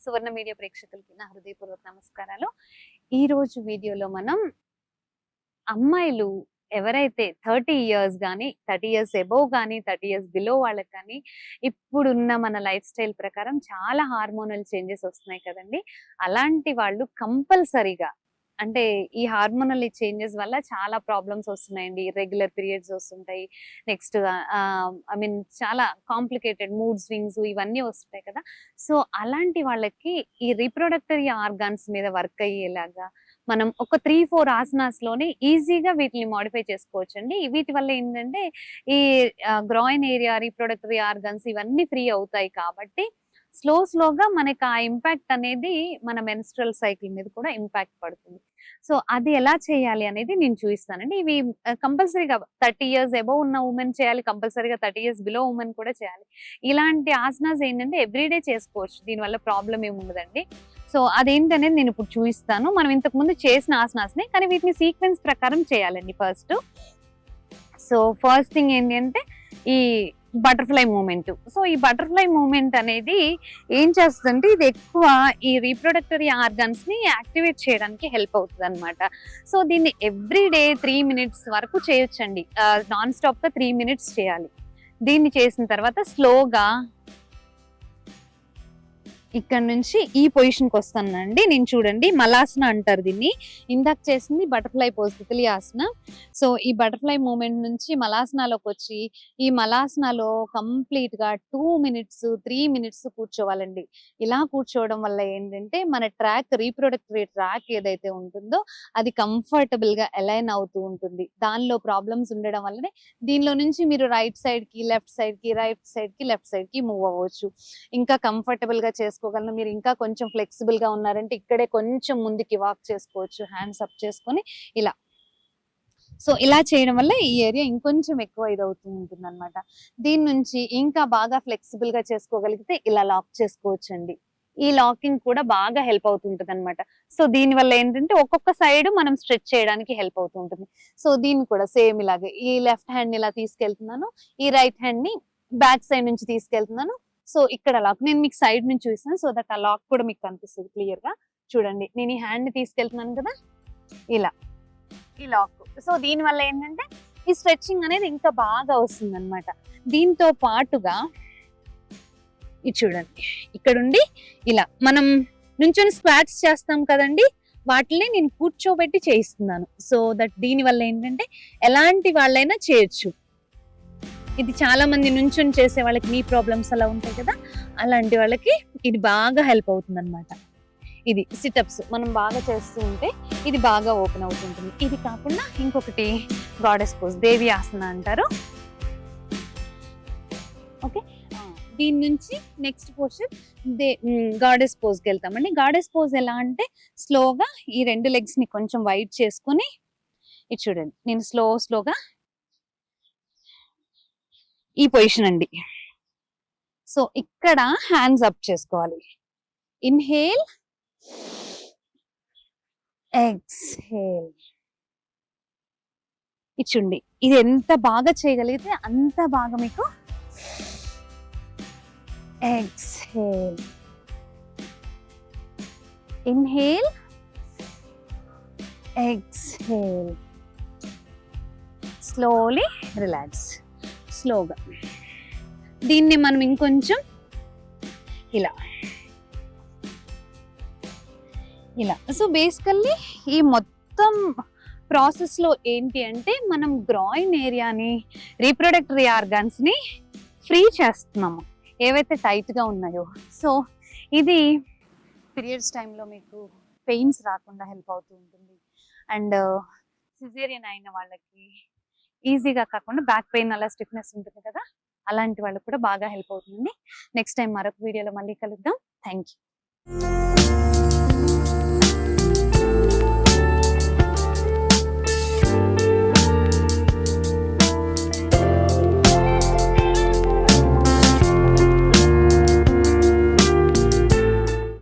సువర్ణ media ప్రేక్షకులకి నా హృదయపూర్వక నమస్కారాలు. ఈ రోజు వీడియోలో మనం అమ్మాయిలు ఎవరైతే 30 ఇయర్స్ గానీ 30 ఇయర్స్ అబోవ్ గానీ 30 ఇయర్స్ బిలో వాళ్ళకి కానీ ఇప్పుడున్న మన లైఫ్ స్టైల్ ప్రకారం చాలా హార్మోనల్ చేంజెస్ వస్తున్నాయి కదండి. అలాంటి వాళ్ళు కంపల్సరీగా అంటే ఈ హార్మోనల్ చేంజెస్ వల్ల చాలా ప్రాబ్లమ్స్ వస్తున్నాయండి. ఇర్రెగ్యులర్ పీరియడ్స్ వస్తుంటాయి. నెక్స్ట్ ఐ మీన్ చాలా కాంప్లికేటెడ్ మూడ్ స్వింగ్స్ ఇవన్నీ వస్తుంటాయి కదా. సో అలాంటి వాళ్ళకి ఈ రీప్రొడక్టరీ ఆర్గాన్స్ మీద వర్క్ అయ్యేలాగా మనం ఒక 3-4 ఆసనాస్ లోనే ఈజీగా వీటిని మాడిఫై చేసుకోవచ్చండి. వీటి వల్ల ఏంటంటే ఈ గ్రాయిన్ ఏరియా, రీప్రొడక్టరీ ఆర్గాన్స్ ఇవన్నీ ఫ్రీ అవుతాయి కాబట్టి స్లోగా మనకి ఆ ఇంపాక్ట్ అనేది మన మెన్స్ట్రల్ సైకిల్ మీద కూడా ఇంపాక్ట్ పడుతుంది. సో అది ఎలా చేయాలి అనేది నేను చూపిస్తానండి. ఇవి కంపల్సరీగా 30 ఇయర్స్ అబోవ్ ఉన్న ఉమెన్ చేయాలి, కంపల్సరీగా 30 ఇయర్స్ బిలో ఉమెన్ కూడా చేయాలి. ఇలాంటి ఆసనాస్ ఏంటంటే ఎవ్రీడే చేసుకోవచ్చు, దీనివల్ల ప్రాబ్లం ఏమి ఉండదండి. సో అదేంటనేది నేను ఇప్పుడు చూపిస్తాను. మనం ఇంతకు ముందు చేసిన ఆసనాస్ని, కానీ వీటిని సీక్వెన్స్ ప్రకారం చేయాలండి ఫస్ట్. సో ఫస్ట్ థింగ్ ఏంటి అంటే ఈ బటర్ఫ్లై మూమెంట్. సో ఈ బటర్ఫ్లై మూమెంట్ అనేది ఏం చేస్తుందంటే ఇది ఎక్కువ ఈ రీప్రొడక్టరీ ఆర్గాన్స్ ని యాక్టివేట్ చేయడానికి హెల్ప్ అవుతుంది అనమాట. సో దీన్ని ఎవ్రీడే 3 మినిట్స్ వరకు చేయొచ్చండి. నాన్ స్టాప్ గా 3 మినిట్స్ చేయాలి. దీన్ని చేసిన తర్వాత స్లోగా ఇక్కడ నుంచి ఈ పొజిషన్కి వస్తానండి. నేను చూడండి మలాసన అంటారు దీన్ని. ఇందాక చేసింది బటర్ఫ్లై పోజ్ తిత్లీ ఆసన. సో ఈ బటర్ఫ్లై మూమెంట్ నుంచి మలాసనాలోకి వచ్చి ఈ మలాసనలో కంప్లీట్ గా 2 మినిట్స్ 3 మినిట్స్ కూర్చోవాలండి. ఇలా కూర్చోవడం వల్ల ఏంటంటే మన ట్రాక్, రీప్రొడక్టరీ ట్రాక్ ఏదైతే ఉంటుందో అది కంఫర్టబుల్ గా అలైన్ అవుతూ ఉంటుంది. దానిలో ప్రాబ్లమ్స్ ఉండడం వల్లనే దీనిలో నుంచి మీరు రైట్ సైడ్ కి, లెఫ్ట్ సైడ్ కి, రైట్ సైడ్ కి, లెఫ్ట్ సైడ్ కి మూవ్ అవ్వచ్చు. ఇంకా కంఫర్టబుల్ గా చేసుకోగలను. మీరు ఇంకా కొంచెం ఫ్లెక్సిబుల్ గా ఉన్నారంటే ఇక్కడే కొంచెం ముందుకి వాక్ చేసుకోవచ్చు, హ్యాండ్స్ అప్ చేసుకొని ఇలా. సో ఇలా చేయడం వల్ల ఈ ఏరియా ఇంకొంచెం ఎక్కువ ఇదవుతూ ఉంటుంది అనమాట. దీని నుంచి ఇంకా బాగా ఫ్లెక్సిబుల్ గా చేసుకోగలిగితే ఇలా లాక్ చేసుకోవచ్చు అండి. ఈ లాకింగ్ కూడా బాగా హెల్ప్ అవుతుంటుంది అనమాట. సో దీని వల్ల ఏంటంటే ఒక్కొక్క సైడ్ మనం స్ట్రెచ్ చేయడానికి హెల్ప్ అవుతూ ఉంటుంది. సో దీన్ని కూడా సేమ్ ఇలాగే ఈ లెఫ్ట్ హ్యాండ్ ఇలా తీసుకెళ్తున్నాను, ఈ రైట్ హ్యాండ్ ని బ్యాక్ సైడ్ నుంచి తీసుకెళ్తున్నాను. సో ఇక్కడ లాక్ నేను మీకు సైడ్ నుంచి చూపిస్తాను, సో దట్ ఆ లాక్ కూడా మీకు కనిపిస్తుంది క్లియర్ గా. చూడండి నేను ఈ హ్యాండ్ ని తీసుకెళ్తున్నాను కదా, ఇలా ఈ లాక్. సో దీని వల్ల ఏంటంటే ఈ స్ట్రెచ్చింగ్ అనేది ఇంకా బాగా వస్తుంది అనమాట. దీంతో పాటుగా ఇది చూడండి ఇక్కడుండి ఇలా మనం నుంచొని స్క్వాట్స్ చేస్తాం కదండి, వాటిని నేను కూర్చోబెట్టి చేయిస్తున్నాను. సో దట్ దీని వల్ల ఏంటంటే ఎలాంటి వాళ్ళైనా చేయొచ్చు. ఇది చాలా మంది నుంచొని చేసే వాళ్ళకి నీ ప్రాబ్లమ్స్ అలా ఉంటాయి కదా, అలాంటి వాళ్ళకి ఇది బాగా హెల్ప్ అవుతుంది అనమాట. ఇది సిటప్స్ మనం బాగా చేస్తూ ఉంటే ఇది బాగా ఓపెన్ అవుతుంటుంది. ఇది కాకుండా ఇంకొకటి గాడెస్ పోజ్, దేవి ఆసన అంటారు. ఓకే, దీని నుంచి నెక్స్ట్ పోర్షన్ గాడెస్ పోజ్కి వెళ్తామండి. గాడెస్ పోజ్ ఎలా అంటే స్లోగా ఈ 2 లెగ్స్ ని కొంచెం వైడ్ చేసుకొని ఇది చూడండి నేను స్లోగా ఈ పొజిషన్ అండి. సో ఇక్కడ హ్యాండ్స్ అప్ చేసుకోవాలి. Inhale, exhale. ఇచ్చుండి ఇది ఎంత బాగా చేయగలిగితే అంత బాగా మీకు. Exhale, inhale, exhale. Slowly relax. స్లోగా దీన్ని మనం ఇంకొంచెం ఇలా. సో బేసికల్లీ ఈ మొత్తం ప్రాసెస్ లో ఏంటి అంటే మనం గ్రాయిన్ ఏరియాని, రీప్రొడక్టరీ ఆర్గాన్స్ ని ఫ్రీ చేస్తున్నాము ఏవైతే టైట్ గా ఉన్నాయో. సో ఇది పీరియడ్స్ టైంలో మీకు పెయిన్స్ రాకుండా హెల్ప్ అవుతూ ఉంటుంది. అండ్ సిజేరియన్ అయిన వాళ్ళకి ఈజీగా కాకుండా బ్యాక్ పెయిన్ అలా స్టిఫ్నెస్ ఉంటుంది కదా, అలాంటి వాళ్ళకి కూడా బాగా హెల్ప్ అవుతుంది. నెక్స్ట్ టైం మరొక వీడియోలో మళ్ళీ కలుద్దాం. Thank you.